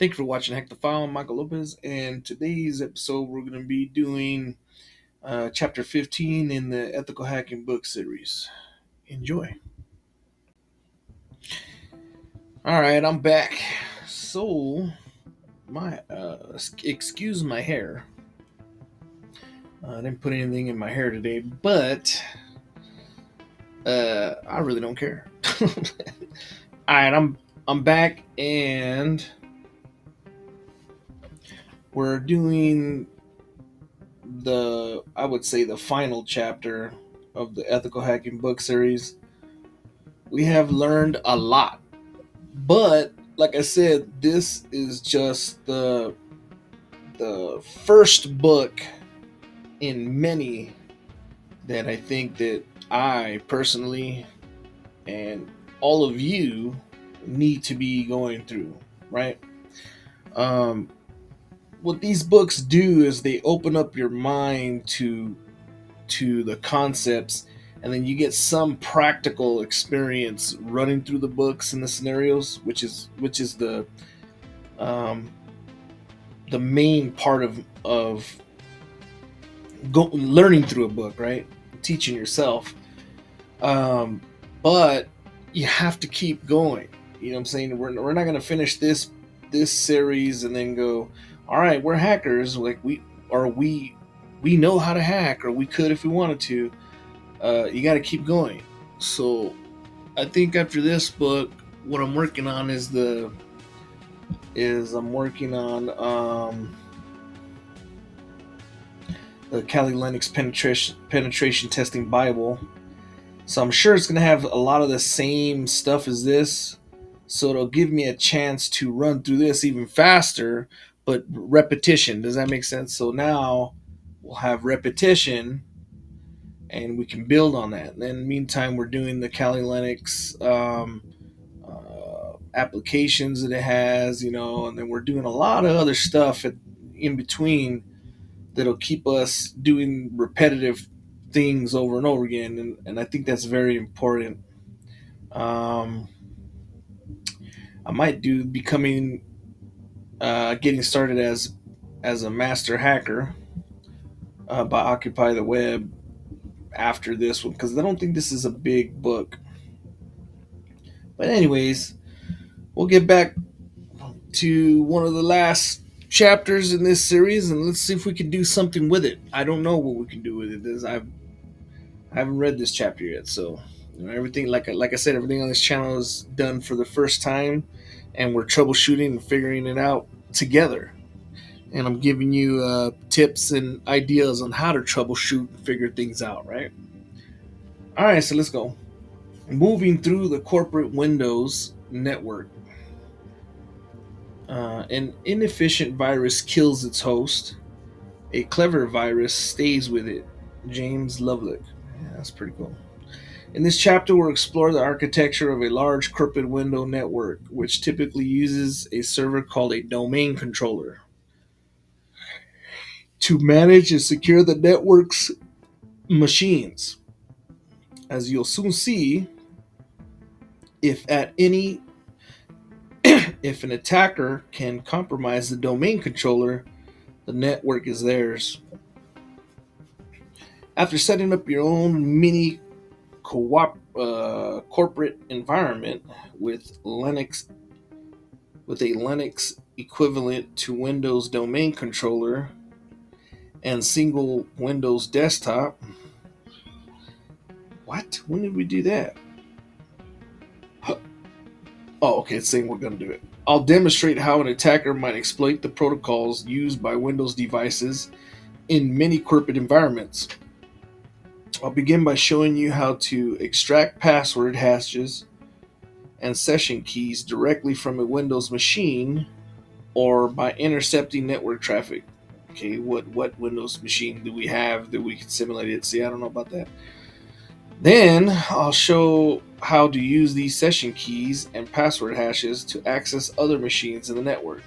Thank you for watching Hack the File. I'm Michael Lopez, and today's episode we're going to be doing chapter 15 in the Ethical Hacking book series. Enjoy. All right, I'm back. So, excuse my hair. I didn't put anything in my hair today, but I really don't care. All right, I'm back, and we're doing I would say the final chapter of the Ethical Hacking book series. We have learned a lot, but like I said, this is just the first book in many that I think that I personally and all of you need to be going through, right? um, what these books do is they open up your mind to the concepts, and then you get some practical experience running through the books and the scenarios, which is um, the main part of learning through a book, right? Teaching yourself. um, but you have to keep going. You know what I'm saying? We're not going to finish this series and then go, all right, we're hackers, like we know how to hack, or we could if we wanted to. You got to keep going. So I think after this book, what I'm working on is I'm working on the Kali Linux penetration testing Bible. So I'm sure it's going to have a lot of the same stuff as this. So it'll give me a chance to run through this even faster, but repetition. Does that make sense? So now we'll have repetition and we can build on that. And then meantime, we're doing the Kali Linux applications that it has, and then we're doing a lot of other stuff in between that'll keep us doing repetitive things over and over again. And I think that's very important. Um, I might do becoming getting started as a master hacker by Occupy the Web after this one, because I don't think this is a big book. But anyways, we'll get back to one of the last chapters in this series, and let's see if we can do something with it. I don't know what we can do with it. I haven't read this chapter yet, so everything, like I said, everything on this channel is done for the first time, and we're troubleshooting and figuring it out together. And I'm giving you tips and ideas on how to troubleshoot and figure things out. Right? All right, so let's go. Moving through the corporate Windows network. An inefficient virus kills its host. A clever virus stays with it. James Lovelock. Yeah, that's pretty cool. In this chapter, we'll explore the architecture of a large corporate window network, which typically uses a server called a domain controller to manage and secure the network's machines. As you'll soon see, if at any if an attacker can compromise the domain controller, the network is theirs. After setting up your own mini corporate environment with a Linux equivalent to Windows domain controller and single Windows desktop. What? When did we do that? Oh, okay, it's saying we're going to do it. I'll demonstrate how an attacker might exploit the protocols used by Windows devices in many corporate environments. I'll begin by showing you how to extract password hashes and session keys directly from a Windows machine or by intercepting network traffic. Okay, what Windows machine do we have that we can simulate it? See, I don't know about that. Then I'll show how to use these session keys and password hashes to access other machines in the network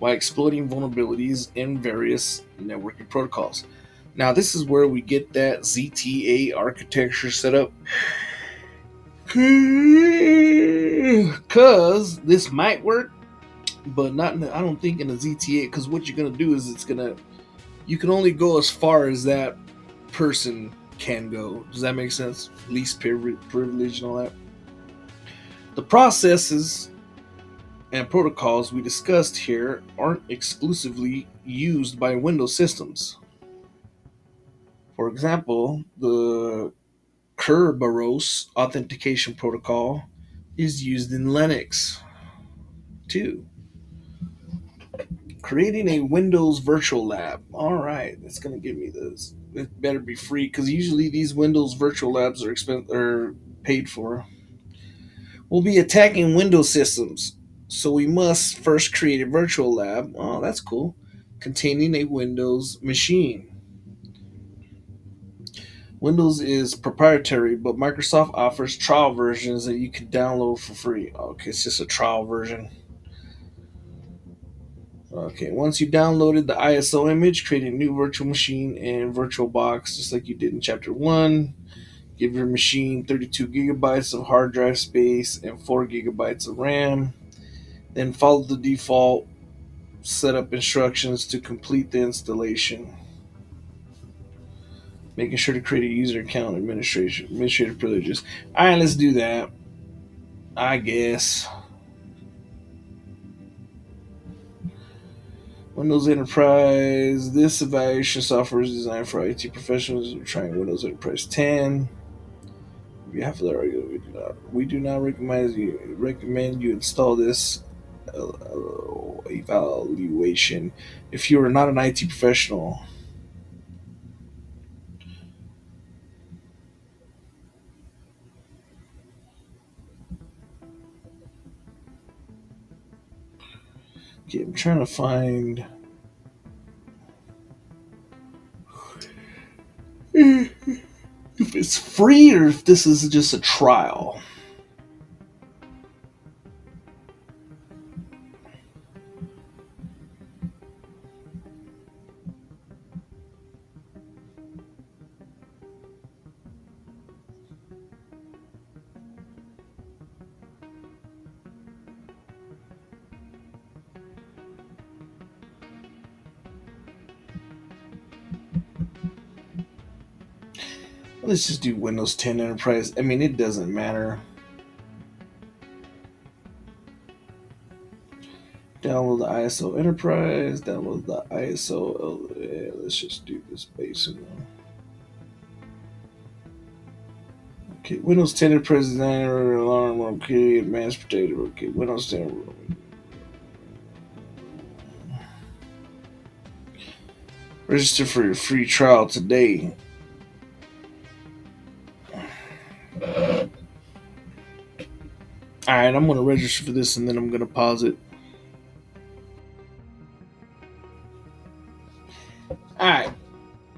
by exploiting vulnerabilities in various networking protocols. Now, this is where we get that ZTA architecture set up, because this might work, but not. I don't think in a ZT8, because what you're gonna do is you can only go as far as that person can go. Does that make sense? Least privilege and all that. The processes and protocols we discussed here aren't exclusively used by Windows systems. For example, the Kerberos authentication protocol is used in Linux too. Creating a Windows virtual lab. All right, that's going to give me this. It better be free because usually these Windows virtual labs are paid for. We'll be attacking Windows systems, so we must first create a virtual lab. Oh, that's cool. Containing a Windows machine. Windows is proprietary, but Microsoft offers trial versions that you can download for free. Okay, it's just a trial version. Okay, once you downloaded the ISO image, create a new virtual machine and VirtualBox, just like you did in Chapter 1. Give your machine 32 gigabytes of hard drive space and 4 gigabytes of RAM. Then follow the default setup instructions to complete the installation. Making sure to create a user account administrative privileges. Alright, let's do that. I guess. Windows Enterprise. This evaluation software is designed for IT professionals who are trying Windows Enterprise 10. On behalf of the argument, we do not recommend you install this evaluation if you are not an IT professional. Okay, I'm trying to find if it's free or if this is just a trial. Let's just do Windows 10 Enterprise. I mean, it doesn't matter. Download the ISO Enterprise. Download the ISO. Yeah, let's just do this basic one. Okay, Windows 10 Enterprise Designer Alarm. Okay, Advanced Protector. Okay, Windows 10. Register for your free trial today. Alright, I'm going to register for this and then I'm going to pause it. Alright,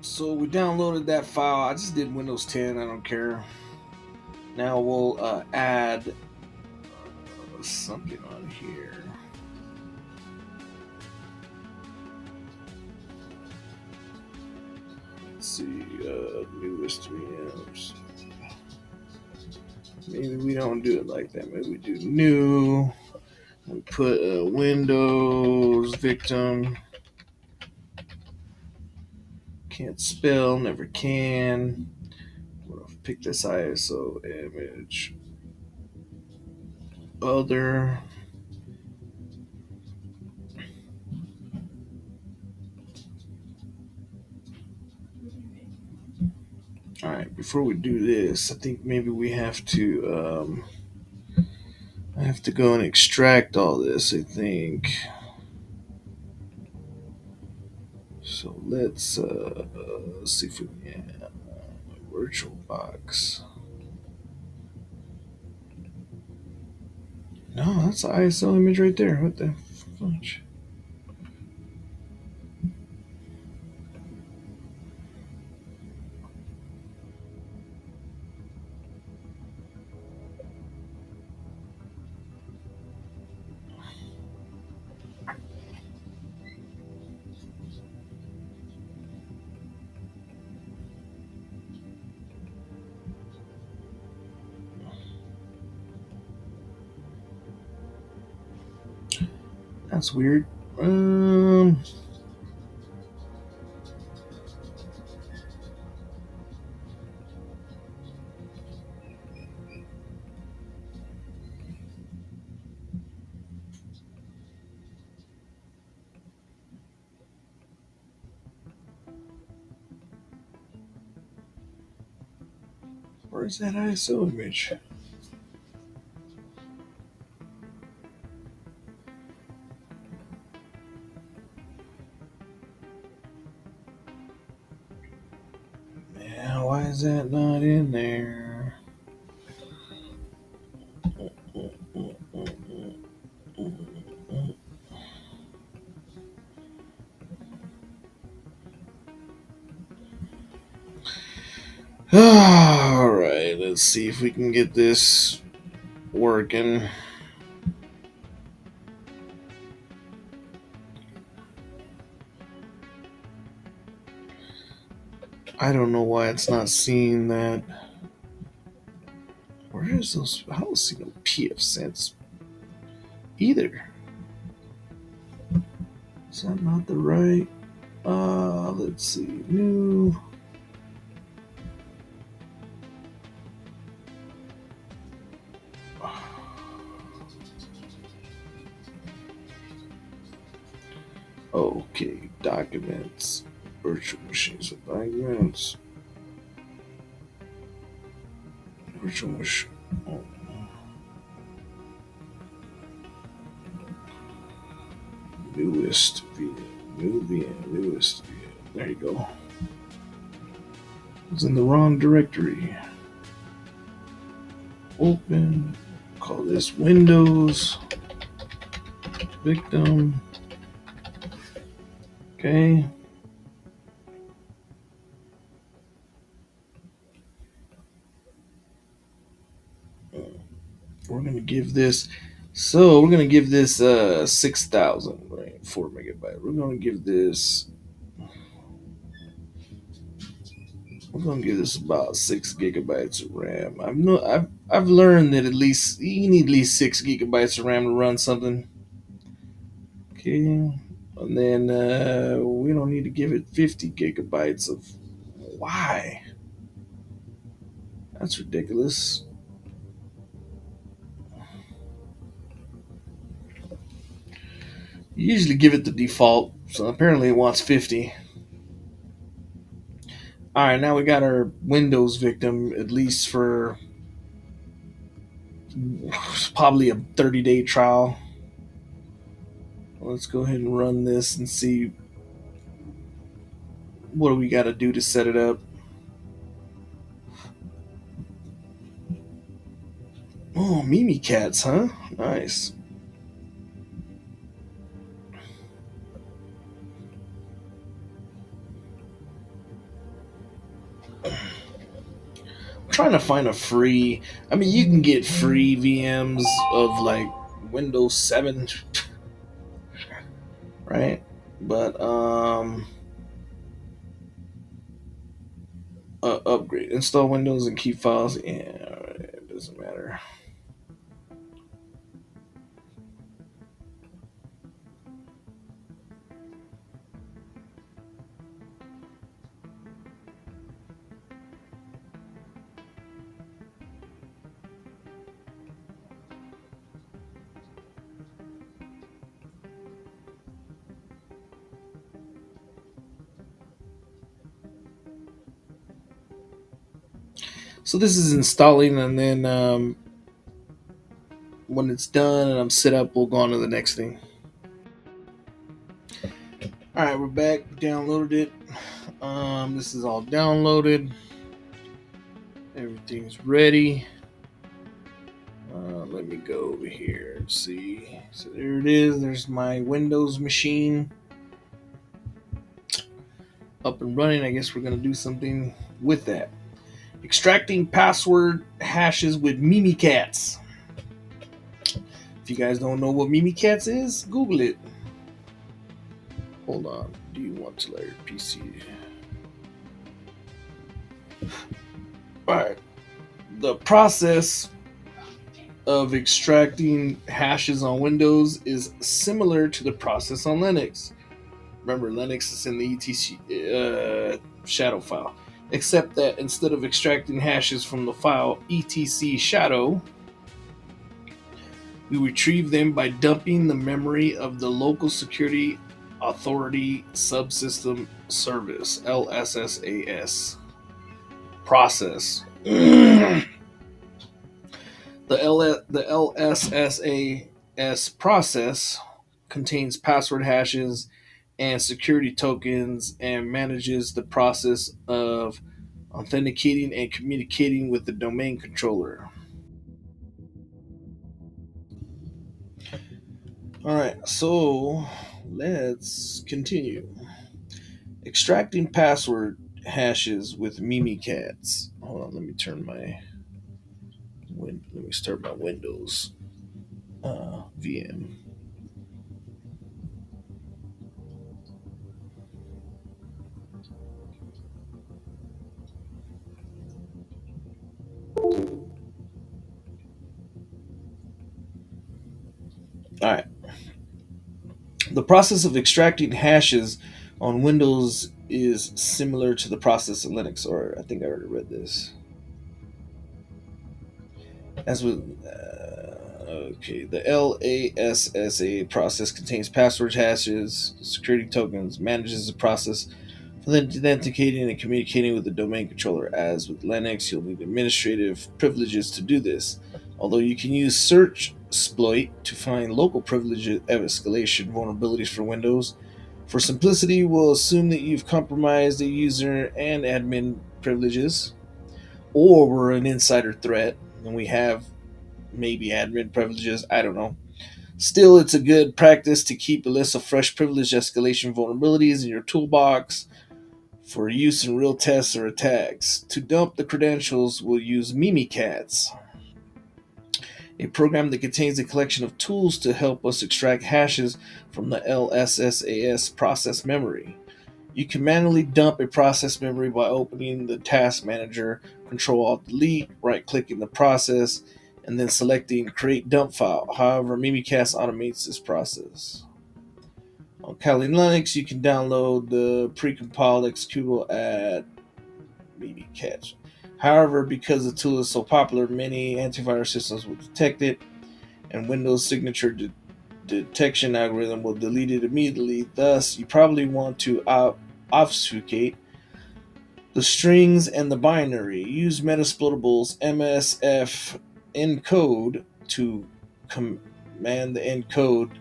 so we downloaded that file. I just did Windows 10, I don't care. Now we'll add something on here. Let's see, newest VMs. Maybe we don't do it like that. Maybe we do new. We put a Windows victim. Can't spell, never can. We'll pick this ISO image. Other. All right, before we do this, I think maybe we have to. I have to go and extract all this. I think. So let's see if we can. Virtual box. No, that's the ISO image right there. What the fudge? That's weird. Where's that ISO image? Man, why is that not in there? Alright, let's see if we can get this working. I don't know why it's not seeing that. Where is those? I don't see no PF sense either. Is that not the right? Let's see. New. Okay, documents. Virtual machines with documents. Virtual machine. Oh. Newest VM. New VM. Newest VM. There you go. It's in the wrong directory. Open. Call this Windows. Victim. Okay. We're gonna give this. So we're gonna give this 6,000, right? 4 MB. We're gonna give this. We're gonna give this about 6 GB of RAM. I've learned that at least you need at least 6 GB of RAM to run something. Okay, and then we don't need to give it 50 GB of. Why? That's ridiculous. You usually give it the default, so apparently it wants 50. All right, now we got our Windows victim, at least for probably a 30-day trial. Let's go ahead and run this and see what do we got to do to set it up. Oh, Mimi Cats, huh? Nice. I'm trying to find a free. I mean, you can get free VMs of like Windows 7, right? But upgrade, install Windows and keep files. Yeah, it doesn't matter. So this is installing, and then when it's done and I'm set up, we'll go on to the next thing. All right, we're back. Downloaded it. This is all downloaded. Everything's ready. Let me go over here and see. So there it is. There's my Windows machine up and running. I guess we're gonna do something with that. Extracting password hashes with Mimikatz. If you guys don't know what Mimikatz is, Google it. Hold on. Do you want to let your PC? Alright. The process of extracting hashes on Windows is similar to the process on Linux. Remember, Linux is in the etc shadow file, except that instead of extracting hashes from the file etc shadow, we retrieve them by dumping the memory of the local security authority subsystem service (LSSAS) process. The LSSAS process contains password hashes and security tokens and manages the process of authenticating and communicating with the domain controller. All right, so let's continue. Extracting password hashes with Mimikatz. Hold on, let me turn my let me start my Windows VM. All right. The process of extracting hashes on Windows is similar to the process in Linux, or I think I already read this. As with okay, the LASSA process contains password hashes, security tokens, manages the process for authenticating and communicating with the domain controller. As with Linux, you'll need administrative privileges to do this. Although you can use search exploit to find local privilege escalation vulnerabilities for Windows. For simplicity, we'll assume that you've compromised the user and admin privileges, or we're an insider threat, and we have maybe admin privileges. I don't know. Still, it's a good practice to keep a list of fresh privilege escalation vulnerabilities in your toolbox for use in real tests or attacks. To dump the credentials, we'll use Mimikatz, a program that contains a collection of tools to help us extract hashes from the LSSAS process memory. You can manually dump a process memory by opening the task manager, Control Alt Delete, right clicking the process, and then selecting Create Dump File. However, Mimikatz automates this process. On Kali Linux, you can download the precompiled executable at Mimikatz. However, because the tool is so popular, many antivirus systems will detect it, and Windows signature detection algorithm will delete it immediately. Thus, you probably want to obfuscate the strings and the binary. Use Metasplitables MSF encode to command the encode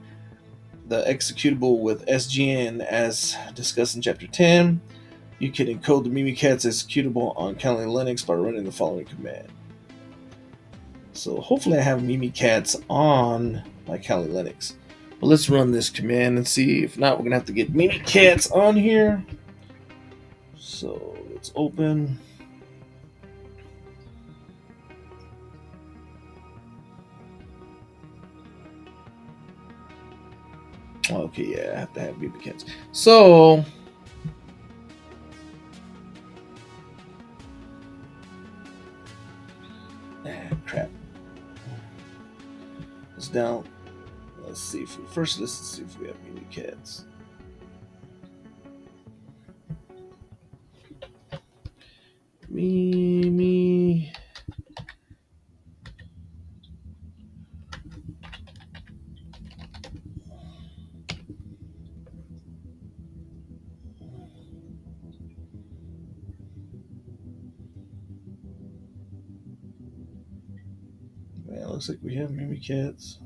the executable with SGN as discussed in Chapter 10. You can encode the Mimikatz executable on Kali Linux by running the following command. So hopefully I have Mimikatz on my Kali Linux. But let's run this command and see. If not, we're going to have to get Mimikatz on here. So let's open. Okay, yeah, I have to have Mimikatz. So crap. It's down. Let's see if let's see if we have Mimikatz. Me. Man, looks like we have Mimikatz.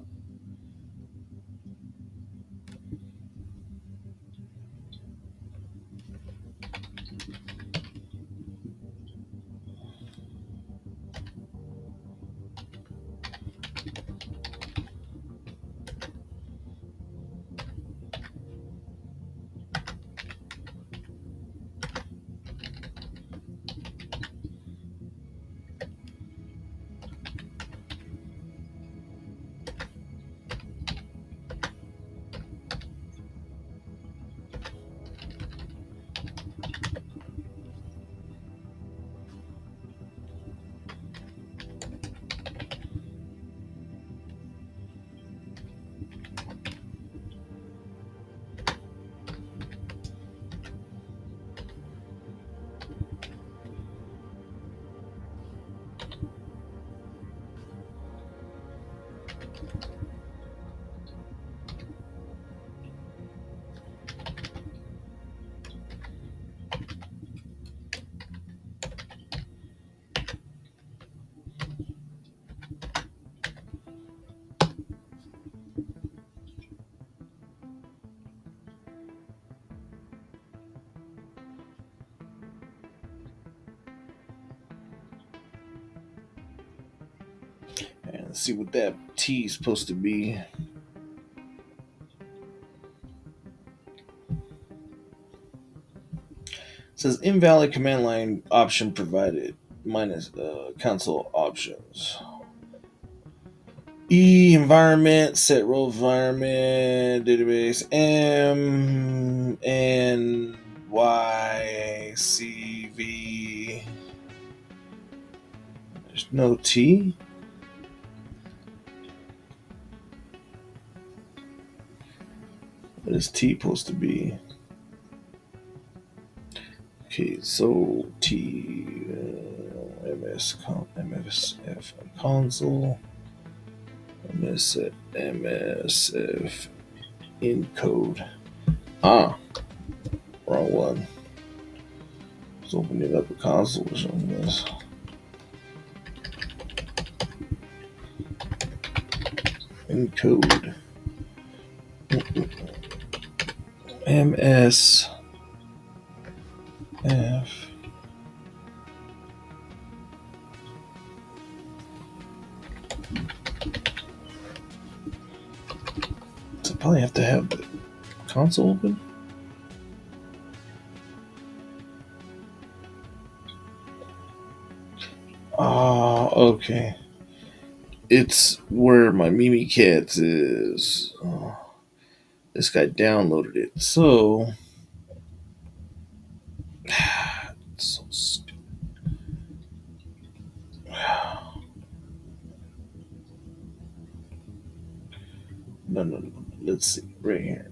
And let's see what that T is supposed to be. It says invalid command line option provided minus console options. E environment, set role environment, database M N Y C V. There's no T. What is T supposed to be? Okay, so T MSF console. MSF encode. Ah, wrong one. Let's open it up a console or something else. Encode. MSF. So I probably have to have the console open. Ah, okay. It's where my Mimi Cats is. Oh, this guy downloaded it. So, it's so stupid. No. Let's see. Right here.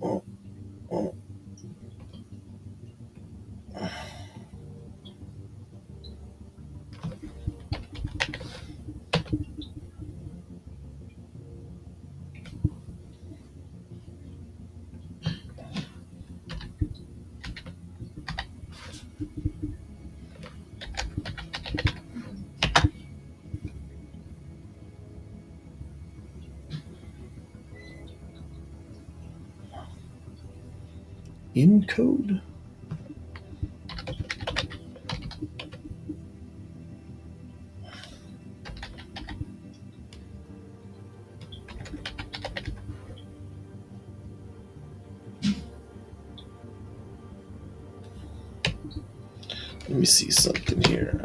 Oh, oh. Encode? Let me see something here.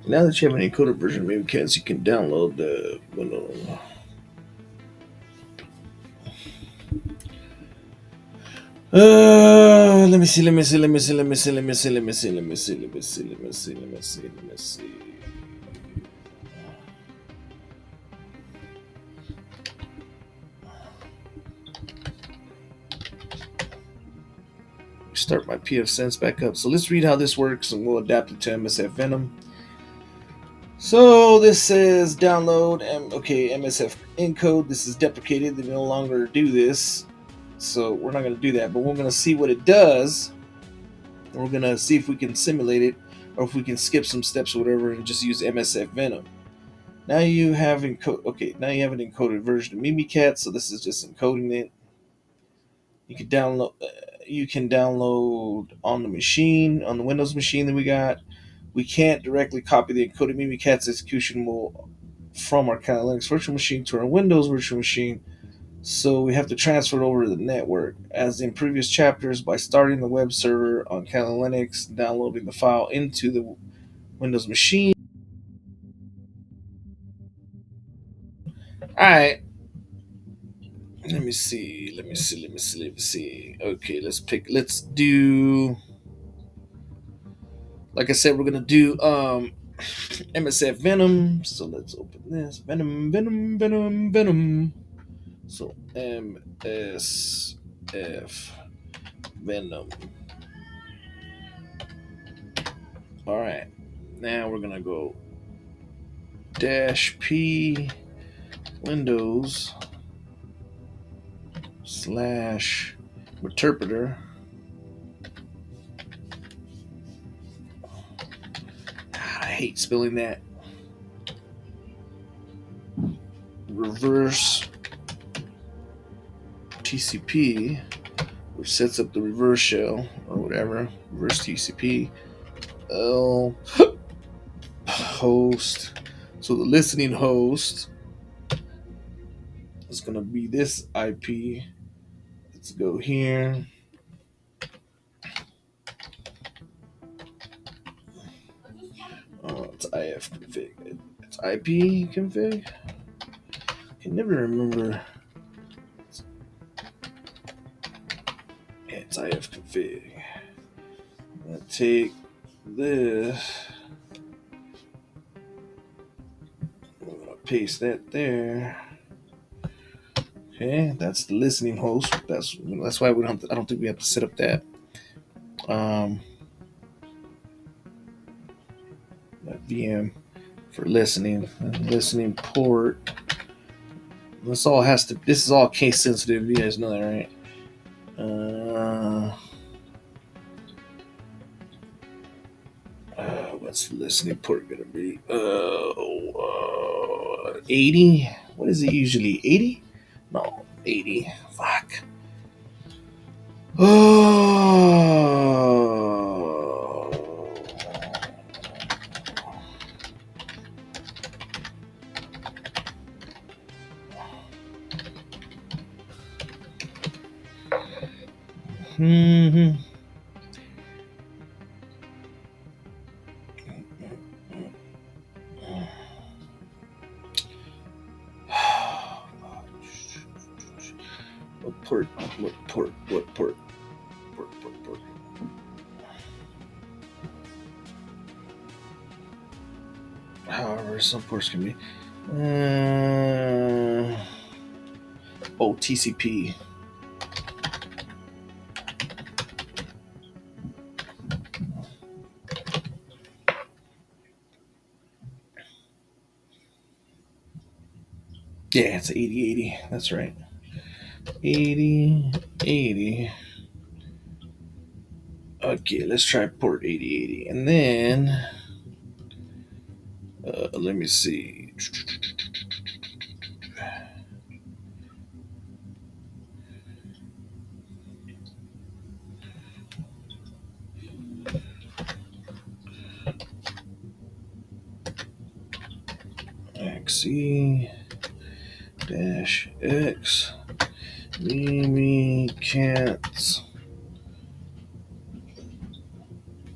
Now that you have an encoded version of MimiCats, you can download the Windows. Let me see. Start my pfSense back up. So let's read how this works and we'll adapt it to MSF Venom. So this says download, MSF encode. This is deprecated. They no longer do this. So we're not going to do that, but we're going to see what it does. And we're going to see if we can simulate it or if we can skip some steps or whatever and just use MSF Venom. Now you have now you have an encoded version of MimiCat, so this is just encoding it. You can download. You can download on the machine, on the Windows machine that we got. We can't directly copy the encoded Mimikatz executable from our Kali Linux virtual machine to our Windows virtual machine, so we have to transfer it over to the network. As in previous chapters, by starting the web server on Kali Linux, downloading the file into the Windows machine. All right. Let me see. Okay, let's do, like I said, we're gonna do MSF Venom. So let's open this. Venom. So MSF Venom. Alright. Now we're gonna go -P Windows / interpreter. God, I hate spelling that. Reverse TCP, which sets up the reverse shell or whatever. Reverse TCP. L host. So the listening host is gonna be this IP. Let's go here. Oh, it's IF config. It's IP config. I can never remember. Yeah, it's IF config. I'm gonna take this. I'm gonna paste that there. Okay, that's the listening host. That's why we don't. I don't think we have to set up that. That VM for listening port. This is all case sensitive. You guys know that, right? What's the listening port gonna be? 80. What is it usually? 80? No, 80. Fuck. Oh. Mm-hmm. What port? Port. However, some ports can be. TCP. Yeah, it's 8080. That's right. 8080. Okay, let's try port 8080. And then, let me see. XE-X Mimikatz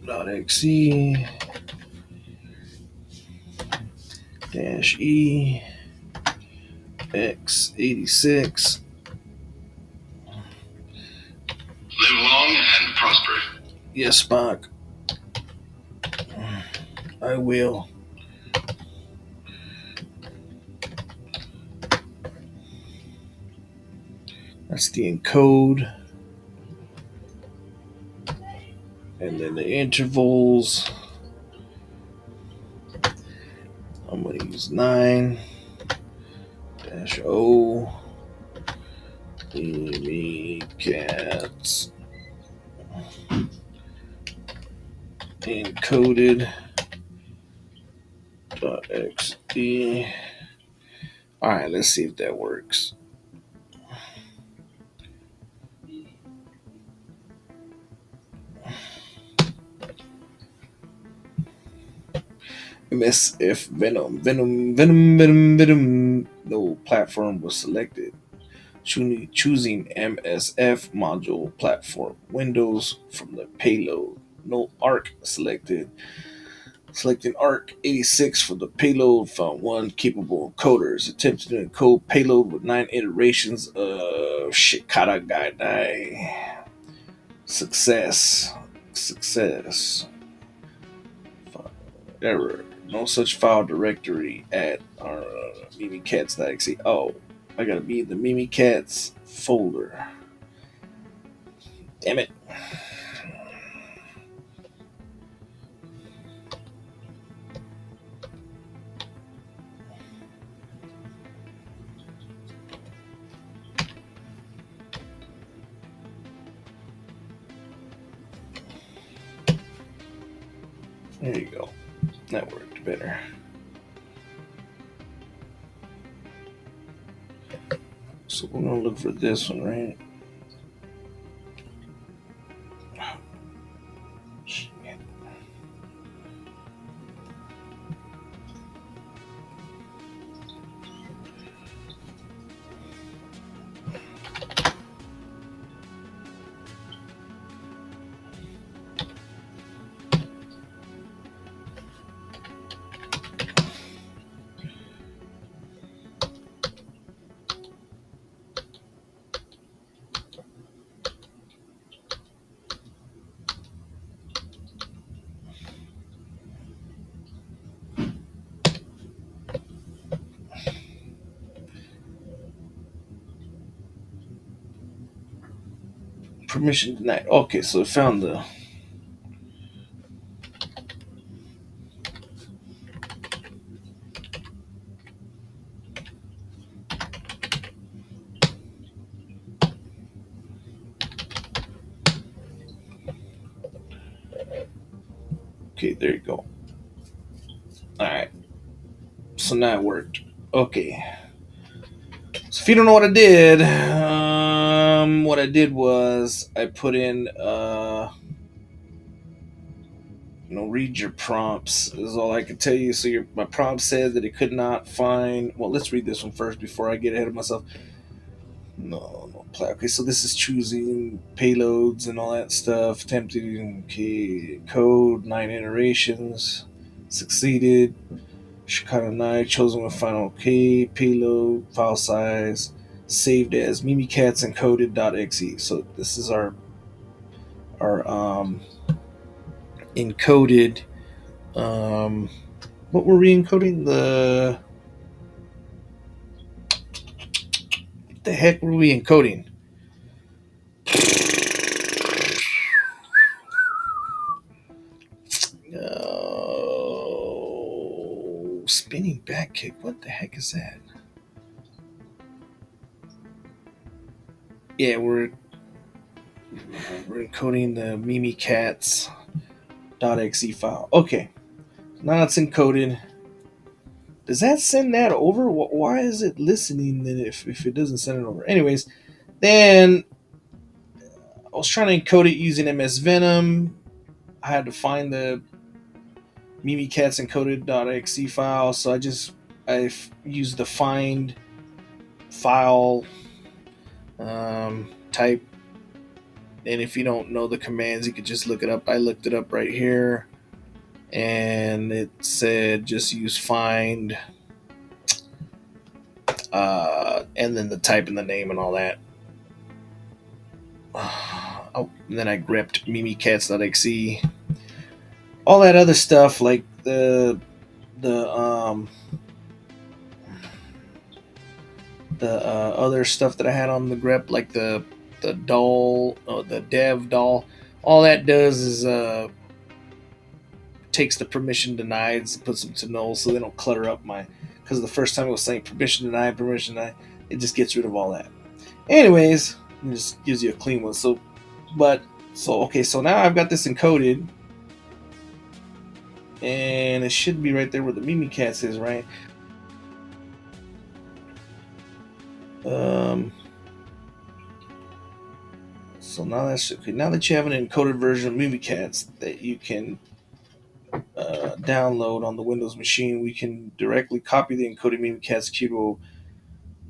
.exe -E x86. Live long and prosper. Yes, Spock. I will. That's the encode. And then the intervals. I'm going to use 9-O Mimikatz encoded .exe. All right, let's see if that works. MSF Venom. No platform was selected. Choosing MSF module platform Windows from the payload. No ARC selected. Selecting ARC 86 from the payload, found one capable encoders. Attempted to encode payload with 9 iterations of Shikata Gaidai. Success. Success. Error. No such file directory at our mimikatz.exe. Oh, I gotta be in the mimikatz folder. Damn it. There you go. That worked better. So we're gonna look for this one, right? Shit. Permission denied. Okay, so it found the. Okay, there you go. Alright, so now it worked. Okay. So if you don't know what I did was I put in, read your prompts is all I can tell you. So my prompt said that it could not find. Well, let's read this one first before I get ahead of myself. No, play. Okay, so this is choosing payloads and all that stuff. Attempting code 9 iterations, succeeded. Shikata 9 chosen with final payload file size saved as mimikatz encoded.exe. So this is our encoded. Um, what were we encoding? What the heck were we encoding? Spinning back kick. What the heck is that? Yeah, we're encoding the mimikatz.exe file. Okay, now it's encoded. Does that send that over? Why is it listening then if it doesn't send it over? Anyways, then I was trying to encode it using MS Venom. I had to find the mimikatz encoded.exe file, so I used the find file type. And if you don't know the commands, you could just look it up. I looked it up right here, and it said just use find, and then the type and the name and all that. Oh, and then I gripped mimikatz.exe, all that other stuff like the other stuff that I had on the grep, like the doll, the dev doll. All that does is takes the permission denied and puts them to null, so they don't clutter up my. Because the first time it was saying permission denied, it just gets rid of all that. Anyways, it just gives you a clean one. So okay, so now I've got this encoded, and it should be right there where the mimikatz is, right? So now that's okay. Now that you have an encoded version of mimikatz that you can download on the Windows machine, we can directly copy the encoded Mimikatz keyboard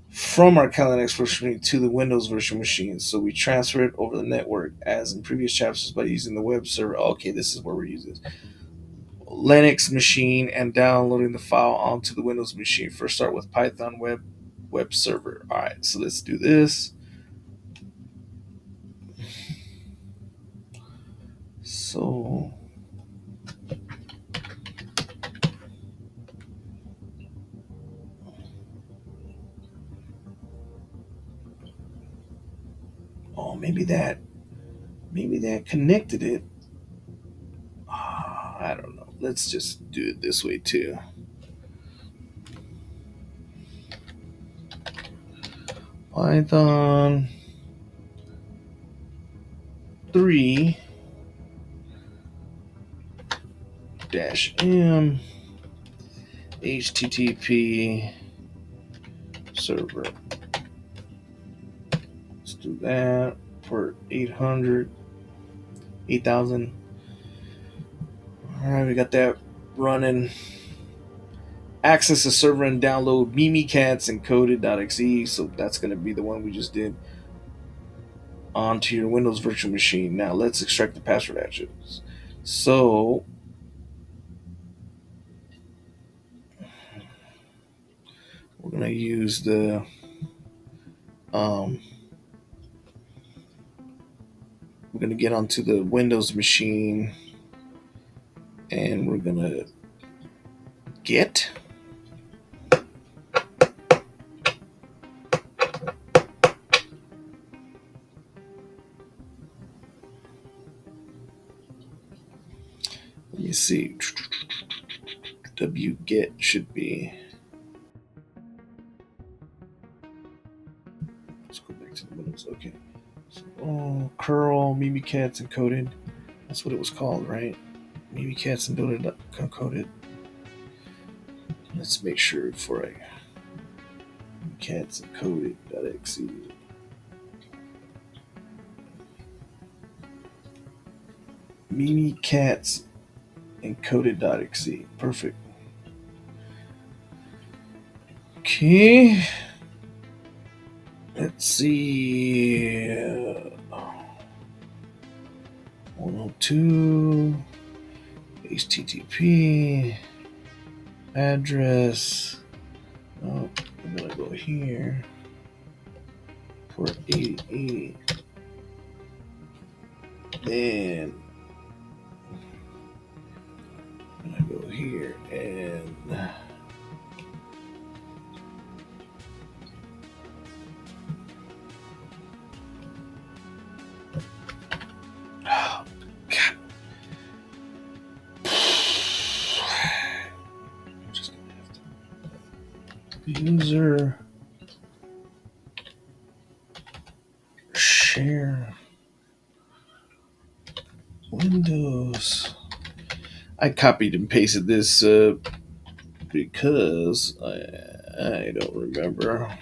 from our Kali Linux virtual machine to the Windows virtual machine. So we transfer it over the network as in previous chapters by using the web server. Okay, this is where we use this. Linux machine and downloading the file onto the Windows machine. First start with Python web server. Alright, so let's do this. So oh maybe that connected it. I don't know. Let's just do it this way too. Python 3 -m HTTP server. Let's do that for 800, 8,000. All right, we got that running. Access the server and download Mimikatz encoded.exe. So that's going to be the one we just did onto your Windows virtual machine. Now let's extract the password attributes. So we're going to use the we're going to get onto the Windows machine and we're going to get let me see wget should be let's go back to the Windows. Okay, so curl Mimikatz encoded, that's what it was called, right? Mimikatz encoded. Let's make sure before I Mimikatz encoded.exe. Mimikatz encoded.exe. Perfect. Okay. Let's see. 102 HTTP address. Oh, I'm gonna go here. Port 88. Then I'm gonna go here and oh, God. I'm just gonna have to user share Windows. I copied and pasted this because I don't remember.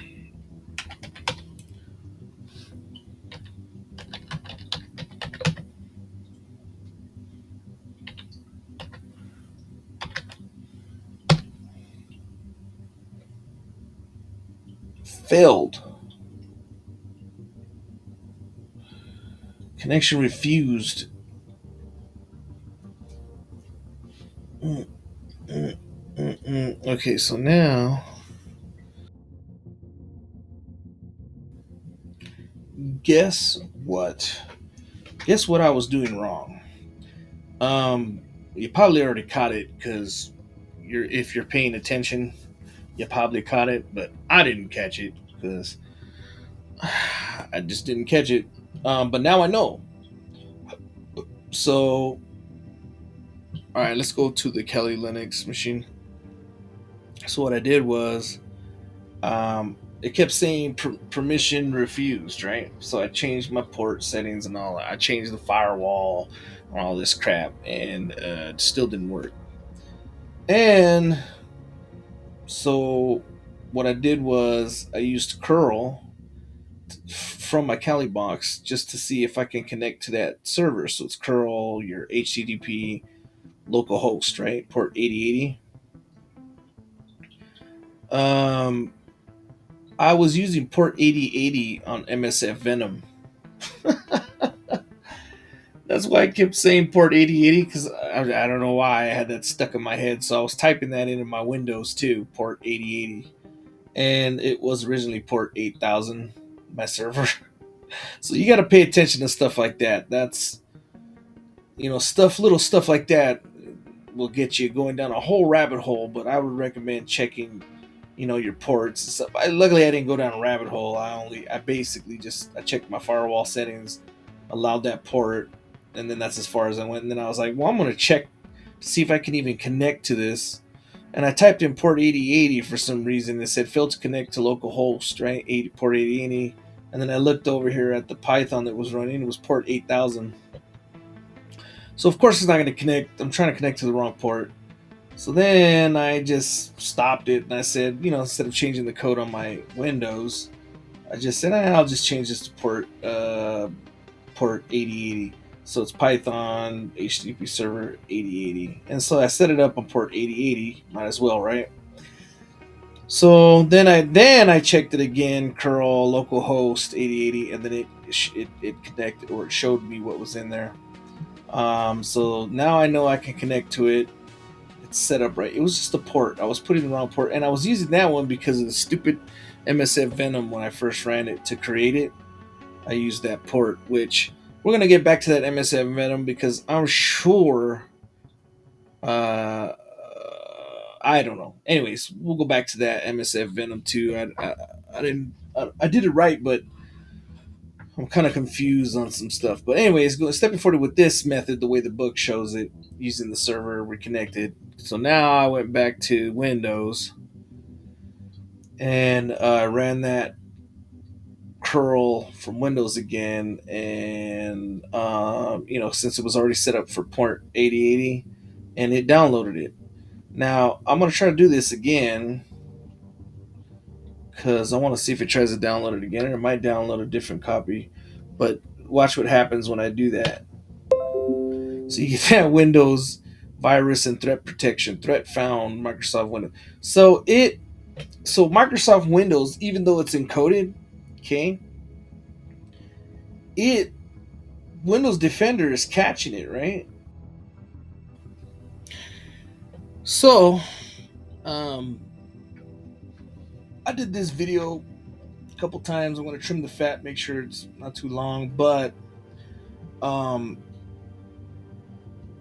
Failed. Connection refused. Okay, so now guess what? Guess what I was doing wrong. You probably already caught it because if you're paying attention, you probably caught it, but I didn't catch it because I just didn't catch it. But now I know. So, all right, let's go to the Kali Linux machine. So what I did was, it kept saying permission refused, right? So I changed my port settings and all that. I changed the firewall and all this crap, and it still didn't work. And so what I did was I used curl from my Kali box just to see if I can connect to that server. So it's curl your HTTP localhost, right? Port 8080. Um, I was using port 8080 on MSF Venom. That's why I kept saying port 8080 because I don't know why I had that stuck in my head. So I was typing that into my Windows too, port 8080. And it was originally port 8000, my server. So you got to pay attention to stuff like that. That's, little stuff like that will get you going down a whole rabbit hole. But I would recommend checking, your ports and stuff. Luckily, I didn't go down a rabbit hole. I basically I checked my firewall settings, allowed that port, and then that's as far as I went. And then I was like, well, I'm going to check to see if I can even connect to this. And I typed in port 8080 for some reason. It said failed to connect to localhost, right? Port 8080. And then I looked over here at the Python that was running. It was port 8000. So of course it's not going to connect. I'm trying to connect to the wrong port. So then I just stopped it and I said, instead of changing the code on my Windows, I just said, I'll just change this to port 8080. So it's Python HTTP server 8080. And so I set it up on port 8080. Might as well, right? So then I checked it again, curl localhost 8080, and then it connected, or it showed me what was in there. So now I know I can connect to it. It's set up right. It was just a port. I was putting the wrong port, and I was using that one because of the stupid MSF Venom when I first ran it to create it. I used that port, which we're gonna get back to that MSF Venom because I'm sure. Uh, I don't know. Anyways, we'll go back to that MSF Venom too. I didn't. I did it right, but I'm kind of confused on some stuff. But anyways, stepping forward with this method, the way the book shows it, using the server reconnected. So now I went back to Windows and ran that curl from Windows again, and since it was already set up for port 8080, and it downloaded it. Now I'm gonna try to do this again because I want to see if it tries to download it again, and it might download a different copy. But watch what happens when I do that. So you get that Windows virus and threat protection. Threat found Microsoft Windows. So Microsoft Windows, even though it's encoded, okay, it Windows Defender is catching it, right? So, um, I did this video a couple times. I'm going to trim the fat, make sure it's not too long. But, um,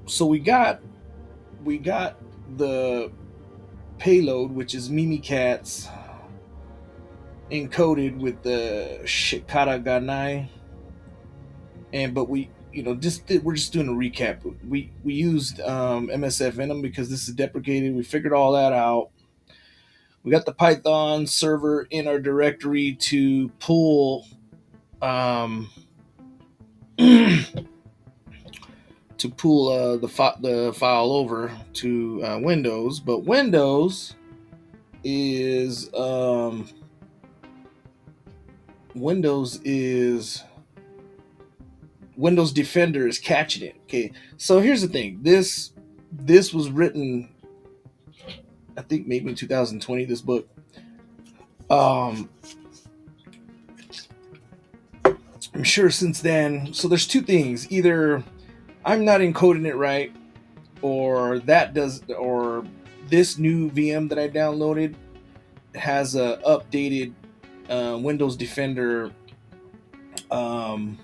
so we got the payload, which is Mimikatz encoded with the Shikata Ganai, but we're just doing a recap. We used MSF Venom because this is deprecated. We figured all that out. We got the Python server in our directory to pull um, to pull the file over to Windows, but is um, Windows is Windows Defender is catching it. Okay, so here's the thing. This was written, I think maybe in 2020. This book. Um, I'm sure since then. So there's two things. Either I'm not encoding it right, or this new VM that I downloaded has a updated Windows Defender um,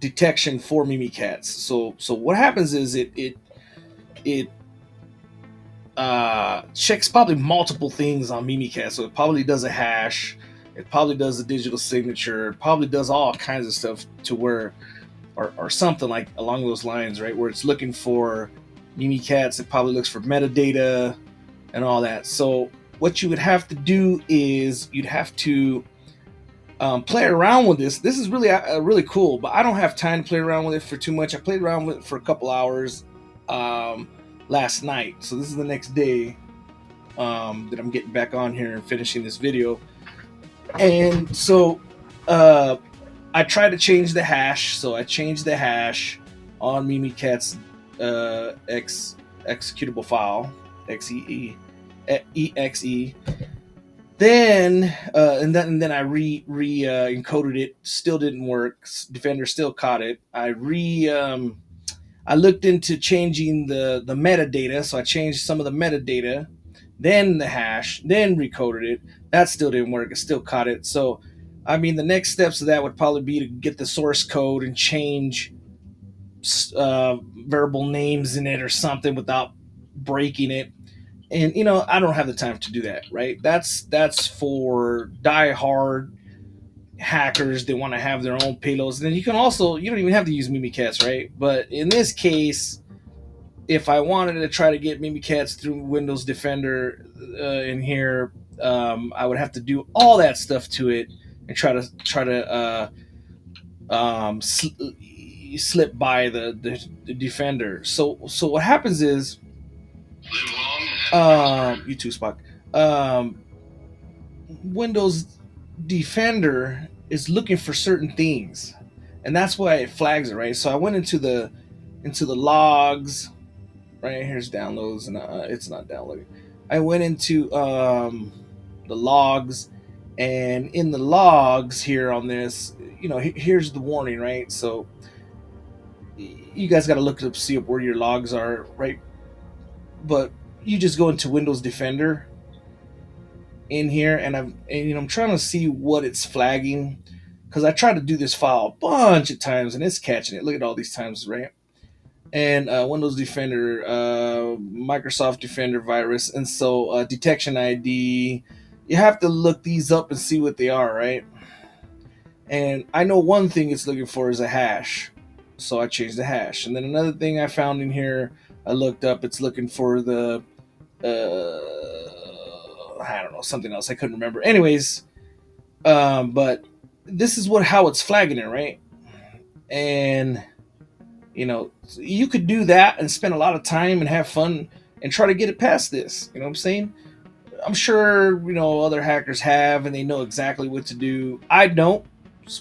detection for Mimikatz. So what happens is it checks probably multiple things on Mimikatz. So it probably does a hash. It probably does a digital signature. It probably does all kinds of stuff to where, or something like along those lines, right? Where it's looking for Mimikatz. It probably looks for metadata and all that. So what you would have to do is you'd have to play around with this. This is really cool, but I don't have time to play around with it for too much. I played around with it for a couple hours last night, so this is the next day that I'm getting back on here and finishing this video. And so I tried to change the hash. So I changed the hash on Mimikatz executable file exe. Then I re encoded it. Still didn't work. Defender still caught it. I looked into changing the metadata, so I changed some of the metadata, then the hash, then recoded it. That still didn't work. It still caught it. So, I mean, the next steps of that would probably be to get the source code and change variable names in it or something without breaking it. And I don't have the time to do that. Right? That's for die hard hackers that want to have their own payloads. And then you don't even have to use Mimikatz, right? But in this case, if I wanted to try to get Mimikatz through Windows Defender in here, I would have to do all that stuff to it and try to slip by the Defender. So what happens is, Live long and you too, Spock. Windows Defender is looking for certain things, and that's why it flags it, right? So I went into the logs. Right here's downloads, and it's not downloading. I went into the logs, and in the logs here on this, here's the warning, right? So you guys got to look up, see up where your logs are, right? But you just go into Windows Defender in here, and I'm trying to see what it's flagging, because I tried to do this file a bunch of times and it's catching it. Look at all these times, right? And Windows Defender, Microsoft Defender virus, and so detection ID. You have to look these up and see what they are, right? And I know one thing it's looking for is a hash, so I changed the hash. And then another thing I found in here, I looked up. It's looking for the I don't know, something else I couldn't remember. Anyways, but this is how it's flagging it, right? And you could do that and spend a lot of time and have fun and try to get it past this. You know what I'm saying? I'm sure other hackers have, and they know exactly what to do. I don't,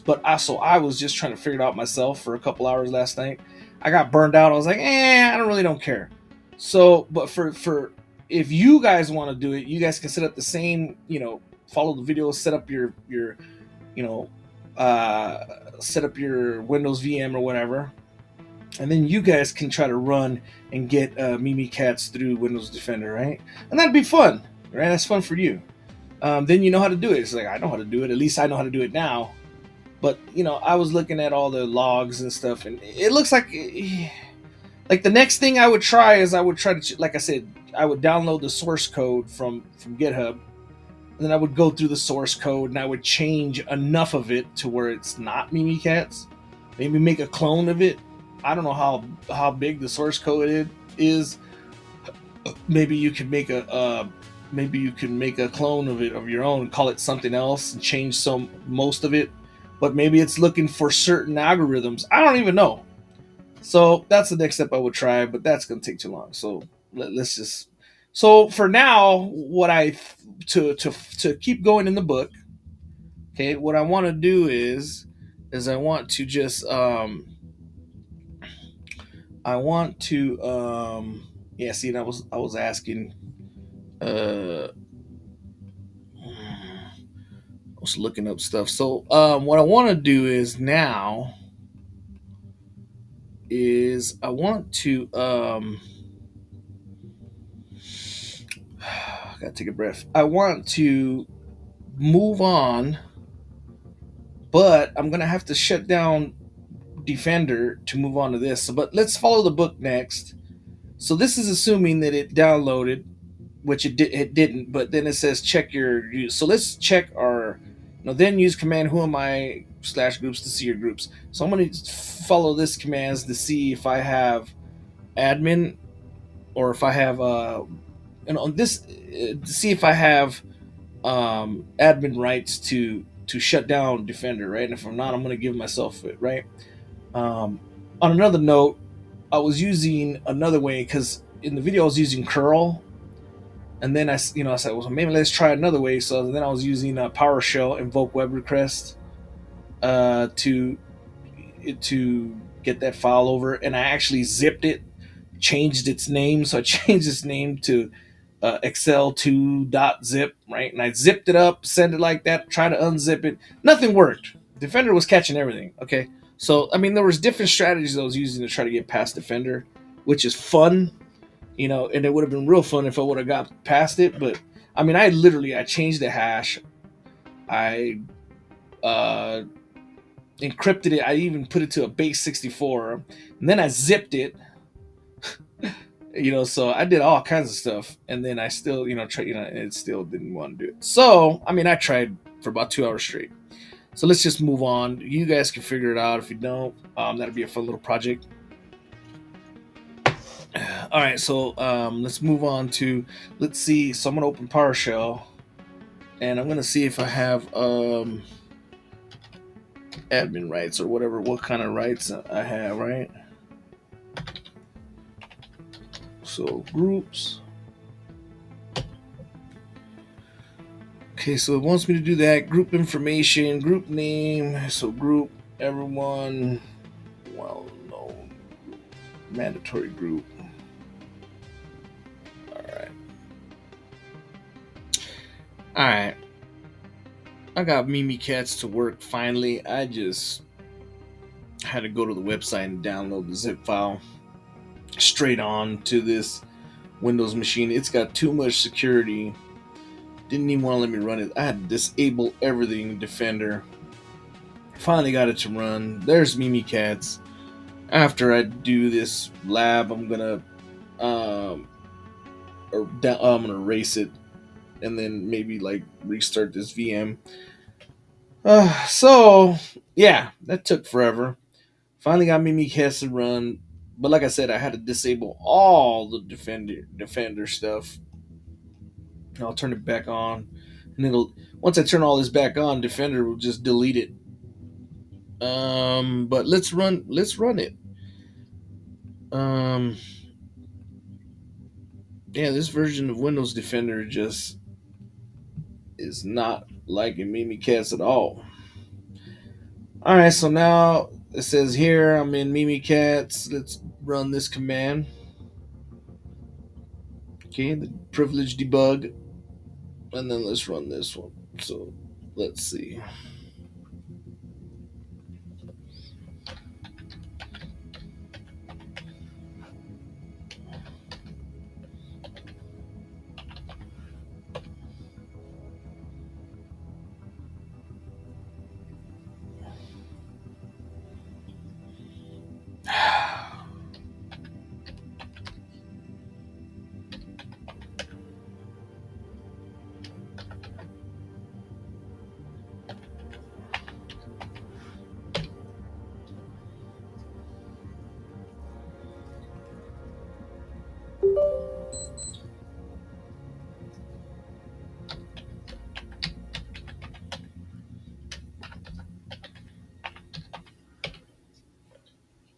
but I was just trying to figure it out myself for a couple hours last night. I got burned out. I was like, I don't care. So, but for if you guys want to do it, you guys can set up the same, follow the video, set up your you know, set up your Windows VM or whatever, and then you guys can try to run and get Mimikatz through Windows Defender, right? And that'd be fun, right? That's fun for you. Then you know how to do it. It's like, I know how to do it. At least I know how to do it now. But I was looking at all the logs and stuff, and it looks like the next thing I would try is I would try to, like I said, I would download the source code from GitHub, and then I would go through the source code and I would change enough of it to where it's not Mimikatz. Maybe make a clone of it. I don't know how big the source code is. Maybe you could make a clone of it of your own and call it something else and change most of it. But maybe it's looking for certain algorithms. I don't even know. So that's the next step I would try, but that's going to take too long. So let's just. So for now, what to keep going in the book. Okay, what I want to do is I want to just I want to yeah. See, I was asking. I was looking up stuff. So what I want to do is now is I want to I gotta take a breath. I want to move on, but I'm gonna have to shut down Defender to move on to this. So, but let's follow the book next. So this is assuming that it downloaded, which it didn't. But then it says check your use. So let's check our. Then use command who am I /groups to see your groups. So I'm going to follow this commands to see if I have admin or if I have this to see if I have admin rights to shut down Defender, right? And if I'm not, I'm going to give myself it, right? On another note, I was using another way because in the video I was using curl, and then I said, well, maybe let's try another way. So then I was using PowerShell invoke web request to get that file over, and I actually zipped it changed its name. So I changed its name to excel2.zip, right? And I zipped it up, send it like that, try to unzip it. Nothing worked. Defender was catching everything. Okay. So, I mean, there was different strategies I was using to try to get past Defender, which is fun, and it would have been real fun if I would have got past it. But I mean, I changed the hash. I uh, encrypted it. I even put it to a base 64, and then I zipped it. So I did all kinds of stuff, and then I still, it still didn't want to do it. So I mean, I tried for about 2 hours straight. So let's just move on. You guys can figure it out. If you don't, that'll be a fun little project. All right, so let's move on to, let's see. So I'm gonna open PowerShell, and I'm gonna see if I have admin rights or whatever, what kind of rights I have, right? So groups. Okay, so it wants me to do that. Group information, group name. So group everyone. Well, no, mandatory group. All right. All right. I got Mimi Cats to work finally. I just had to go to the website and download the zip file straight on to this Windows machine. It's got too much security. Didn't even want to let me run it. I had to disable everything Defender. Finally got it to run. There's Mimi Cats. After I do this lab, I'm gonna I'm gonna erase it and then maybe like restart this VM. So yeah, that took forever. Finally got Mimi Cats to run, but like I said, I had to disable all the Defender stuff. And I'll turn it back on, and it'll once I turn all this back on, Defender will just delete it. But let's run it. Um, yeah, this version of Windows Defender just is not liking Mimi Cats at all. All right, so now it says here I'm in Mimi Cats. Let's run this command. Okay, the privilege debug, and then let's run this one. So let's see.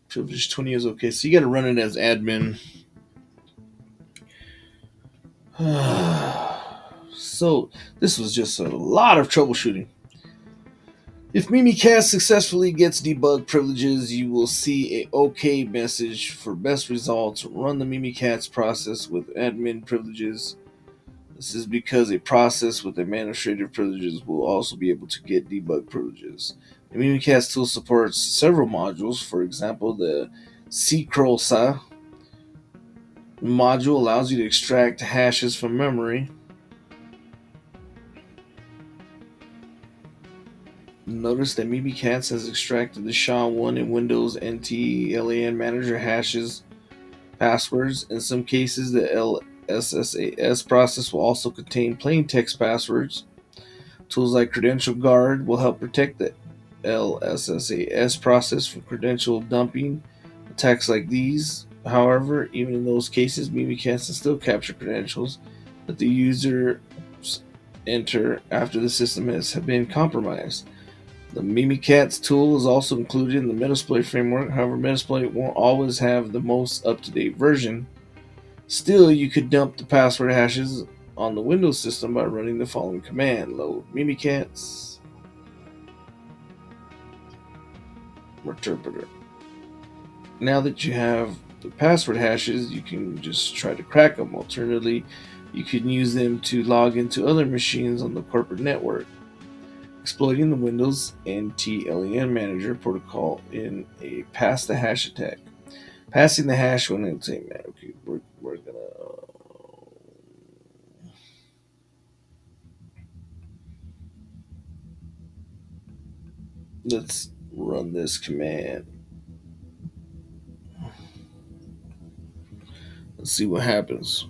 Privilege 20 is okay. So you got to run it as admin. So this was just a lot of troubleshooting. If Mimikatz successfully gets debug privileges, you will see a OK message for best results. Run the Mimikatz process with admin privileges. This is because a process with administrative privileges will also be able to get debug privileges. The Mimikatz tool supports several modules. For example, the Secrosa module allows you to extract hashes from memory. Notice that Mimikatz has extracted the SHA-1 and Windows NT LAN manager hashes passwords. In some cases, the LSSAS process will also contain plain text passwords. Tools like Credential Guard will help protect the LSSAS process from credential dumping attacks like these. However, even in those cases, Mimikatz can still capture credentials that the user enter after the system has been compromised. The Mimikatz tool is also included in the Metasploit framework. However, Metasploit won't always have the most up-to-date version. Still, you could dump the password hashes on the Windows system by running the following command: load Mimikatz interpreter. Now that you have The password hashes, you can just try to crack them. Alternatively, you can use them to log into other machines on the corporate network, exploiting the Windows NTLM manager protocol in a pass the hash attack. Passing the hash when it's a man. Okay, we're gonna let's run this command. Let's see what happens.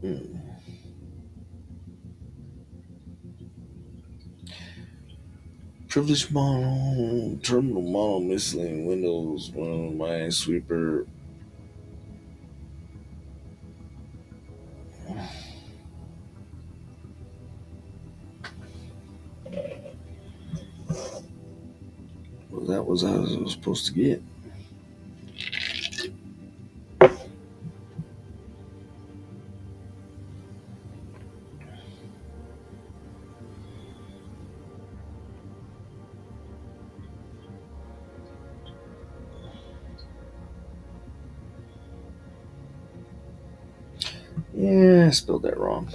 Hmm. Privileged model, terminal model, miscellaneous Windows, Minesweeper. Well, that was how I was supposed to get. Yeah, I spelled that wrong.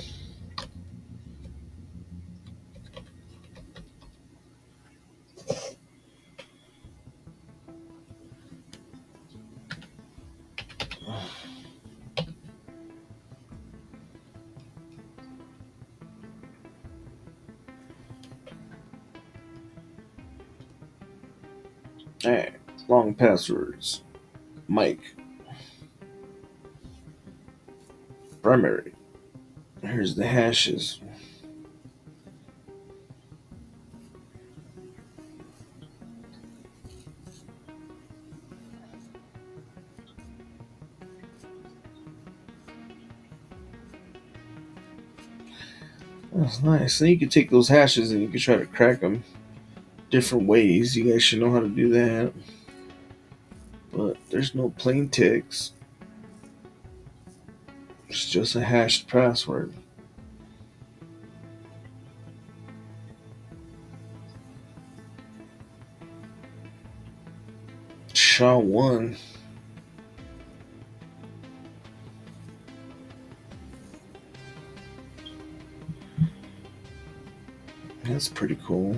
Alright, long passwords. Mike, primary. Here's the hashes. That's nice. Then you can take those hashes and you can try to crack them different ways. You guys should know how to do that. But there's no plain text. It's just a hashed password. SHA-1. That's pretty cool.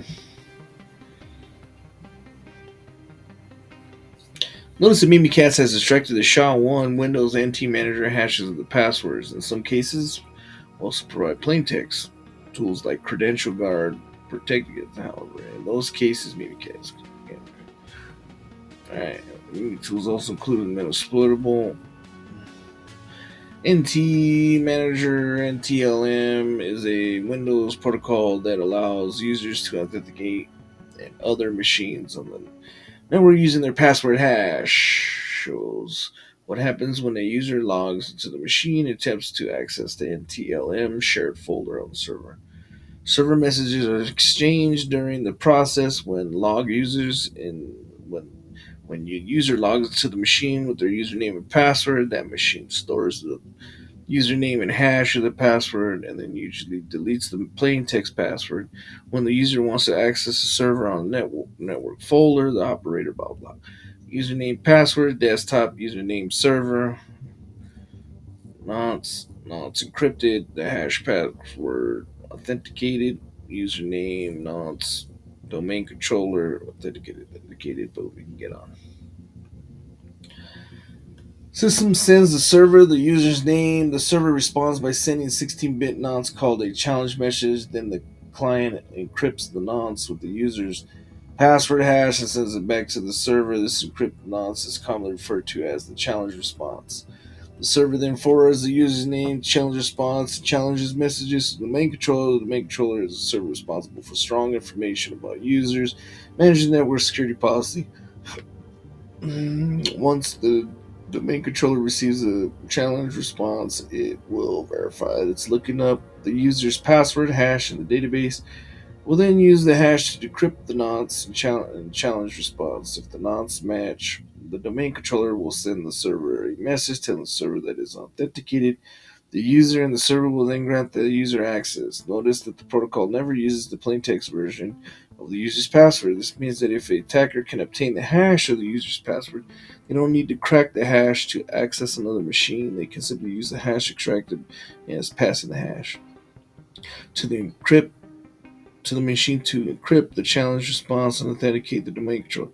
Notice that Mimikatz has extracted the SHA-1 Windows NT Manager hashes of the passwords. In some cases, also provide plain text. Tools like Credential Guard protect against, however, in those cases, Mimikatz. Alright, tools also include an exploitable NT Manager. NTLM is a Windows protocol that allows users to authenticate and other machines on the network using their password hash. Shows what happens when a user logs into the machine and attempts to access the NTLM shared folder on the server. Server messages are exchanged during the process when log users in when your user logs into the machine with their username and password. That machine stores the username and hash of the password and then usually deletes the plain text password. When the user wants to access the server on the network folder, the operator blah blah. Username password, desktop, username server, nonce encrypted, the hash password authenticated, username, nonce, domain controller, authenticated, but we can get on. System sends the server the user's name. The server responds by sending a 16-bit nonce called a challenge message. Then the client encrypts the nonce with the user's password hash and sends it back to the server. This encrypted nonce is commonly referred to as the challenge response. The server then forwards the user's name, challenge response, and challenges messages to the main controller. The main controller is the server responsible for strong information about users, managing network security policy. Once the The main controller receives a challenge response. It will verify that it's looking up the user's password hash in the database. We'll then use the hash to decrypt the nonce and challenge response. If the nonce match, the domain controller will send the server a message telling the server that is authenticated. The user and the server will then grant the user access. Notice that the protocol never uses the plaintext version of the user's password. This means that if an attacker can obtain the hash of the user's password, they don't need to crack the hash to access another machine. They can simply use the hash extracted as passing the hash to the encrypt to the machine to encrypt the challenge response and authenticate the domain controller.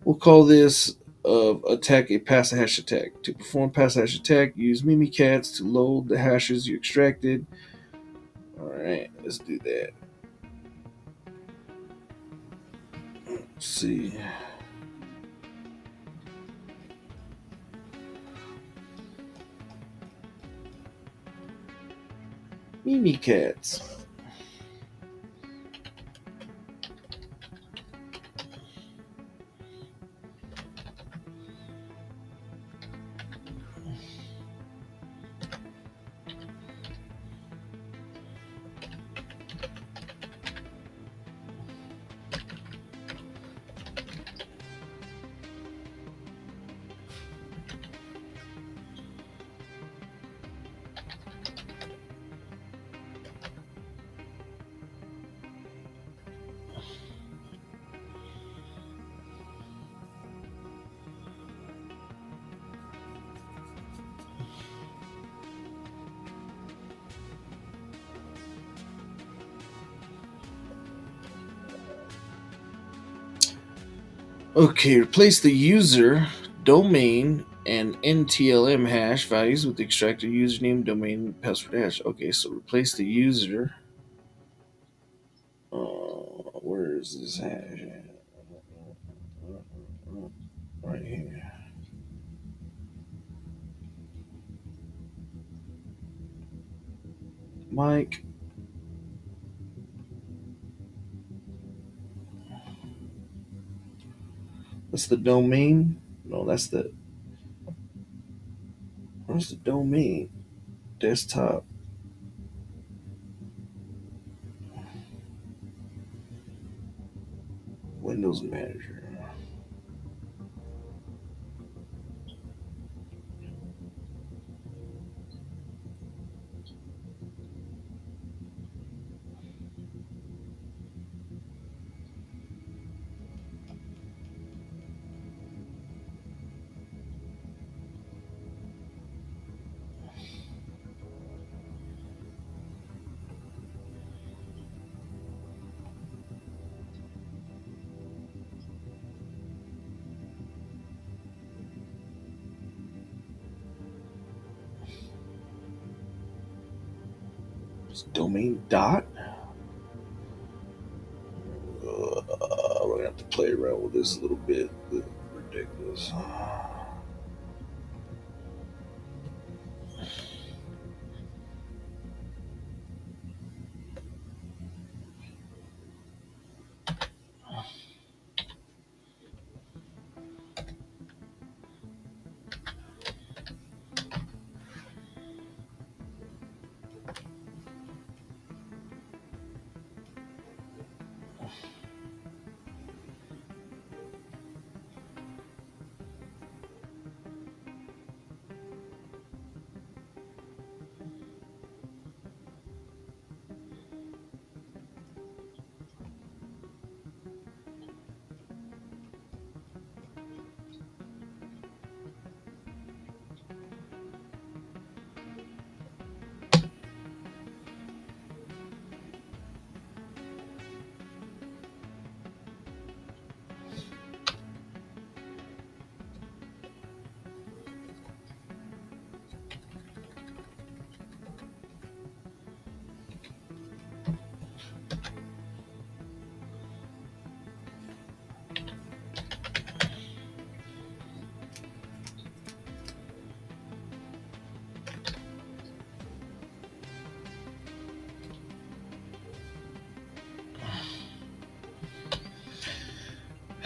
We'll call this attack a pass hash attack. To perform pass hash attack, use Mimikatz to load the hashes you extracted. Alright, let's do that. Let's see. Mimikatz. Okay, replace the user, domain, and NTLM hash values with the extracted username, domain, and password hash. Okay, so replace the user. Where is this hash? Right here. Mike. That's the domain. No, that's the. Where's the domain? Desktop. Windows Manager. It's domain dot. We're gonna have to play around with this a little bit. Ridiculous.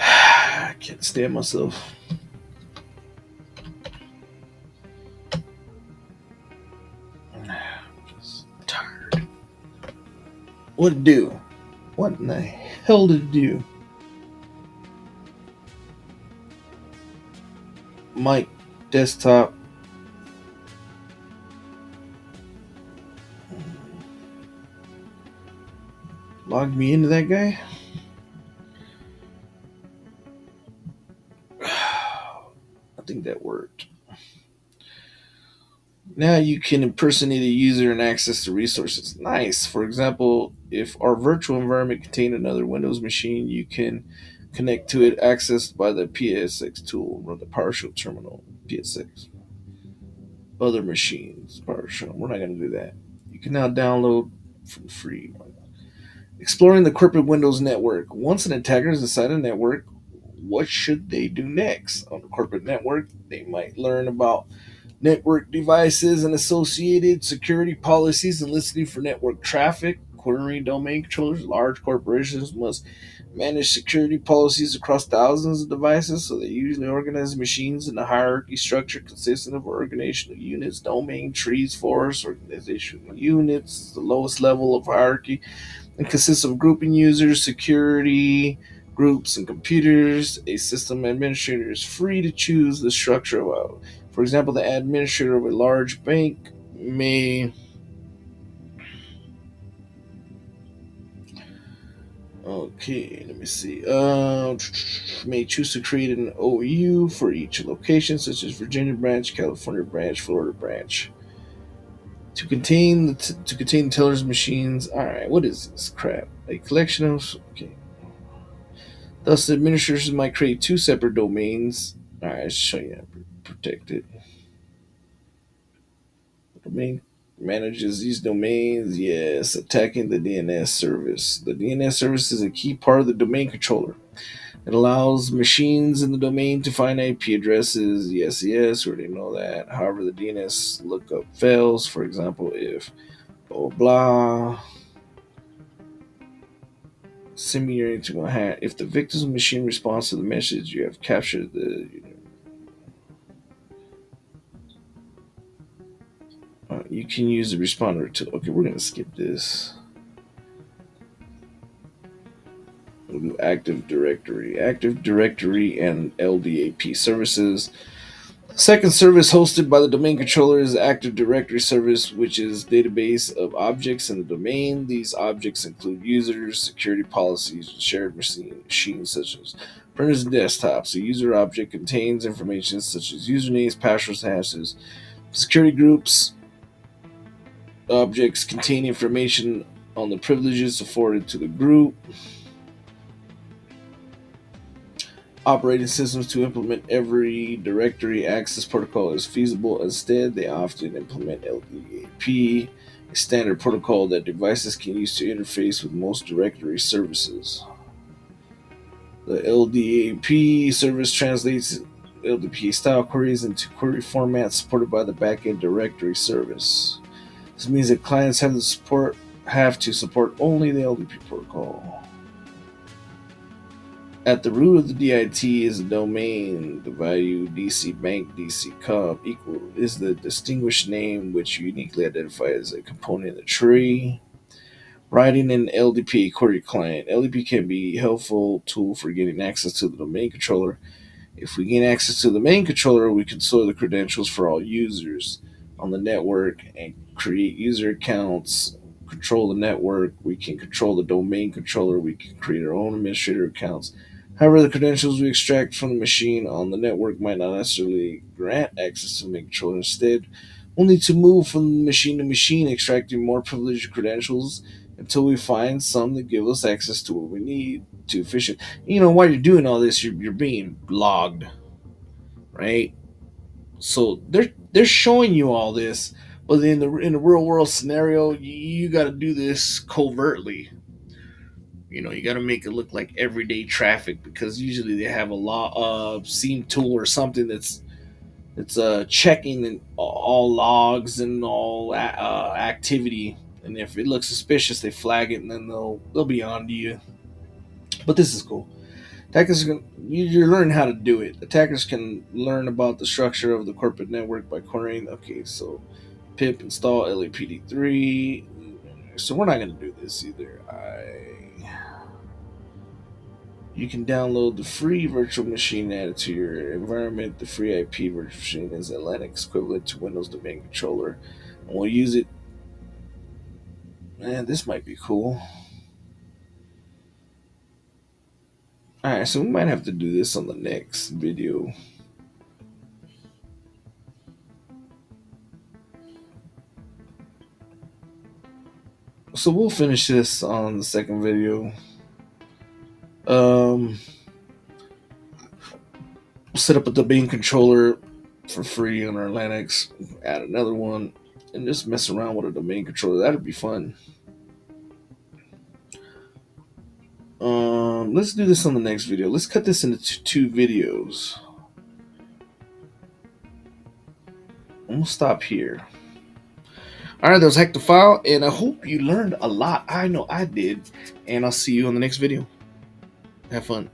I can't stand myself. What it do? What in the hell did it do? Mic, desktop. Log me into that guy. I think that worked. Now you can impersonate a user and access the resources. Nice. For example, if our virtual environment contained another Windows machine, you can connect to it accessed by the PSX tool. Run the PowerShell terminal. PSX. Other machines. PowerShell. We're not going to do that. You can now download from free. Exploring the corporate Windows network. Once an attacker is inside a network, what should they do next? On the corporate network, they might learn about network devices and associated security policies and listening for network traffic. Querying domain controllers. Large corporations must manage security policies across thousands of devices, so they usually organize machines in a hierarchy structure consisting of organizational units, domain trees, forests, organizational units, the lowest level of hierarchy, and consists of grouping users, security groups, and computers. A system administrator is free to choose the structure of for example, the administrator of a large bank may let me see. May choose to create an OU for each location, such as Virginia branch, California branch, Florida branch, to contain the teller's machines. All right, what is this crap? A collection of okay. Thus, the administrators might create two separate domains. All right, let's show you how to protect it. The domain manages these domains. Yes, attacking the DNS service. The DNS service is a key part of the domain controller. It allows machines in the domain to find IP addresses. Yes, yes, we already know that. However, the DNS lookup fails. For example, if blah blah simulating to a hack. If the victim's machine responds to the message, you have captured the. You can use the responder to. Okay, we're gonna skip this. We'll do Active Directory, and LDAP services. Second service hosted by the domain controller is the Active Directory service, which is database of objects in the domain. These objects include users, security policies, and shared machines such as printers and desktops. A user object contains information such as usernames, passwords, and hashes. Security groups objects contain information on the privileges afforded to the group. Operating systems to implement every directory access protocol is feasible. Instead, they often implement LDAP, a standard protocol that devices can use to interface with most directory services. The LDAP service translates LDP style queries into query formats supported by the backend directory service. This means that clients have to support only the LDP protocol. At the root of the DIT is a domain. The value DC Bank DC Comp equal is the distinguished name which uniquely identifies a component in the tree. Writing an LDP query client. LDP can be a helpful tool for getting access to the domain controller. If we gain access to the main controller, we can store the credentials for all users on the network and create user accounts, control the network. We can control the domain controller. We can create our own administrator accounts. However, the credentials we extract from the machine on the network might not necessarily grant access to the main controller. Instead, we'll need to move from machine to machine, extracting more privileged credentials until we find some that give us access to what we need to efficient. While you're doing all this, you're being logged, right? So they're showing you all this, but in the real world scenario, you got to do this covertly. You got to make it look like everyday traffic because usually they have a law seam tool or something that's checking all logs and all activity. And if it looks suspicious, they flag it and then they'll be on to you. But this is cool. Attackers can you're learning how to do it. Attackers can learn about the structure of the corporate network by querying. Okay, so pip install LAPD3. So we're not going to do this either. You can download the free virtual machine added to your environment. The free IP virtual machine is a Linux equivalent to Windows domain controller. And we'll use it. Man, this might be cool. Alright, so we might have to do this on the next video. So we'll finish this on the second video. Set up a domain controller for free on our Linux, add another one, and just mess around with a domain controller. That'd be fun. Let's do this on the next video. Let's cut this into two videos. And we'll stop here. Alright, that was HackTheFile, and I hope you learned a lot. I know I did. And I'll see you on the next video. Have fun.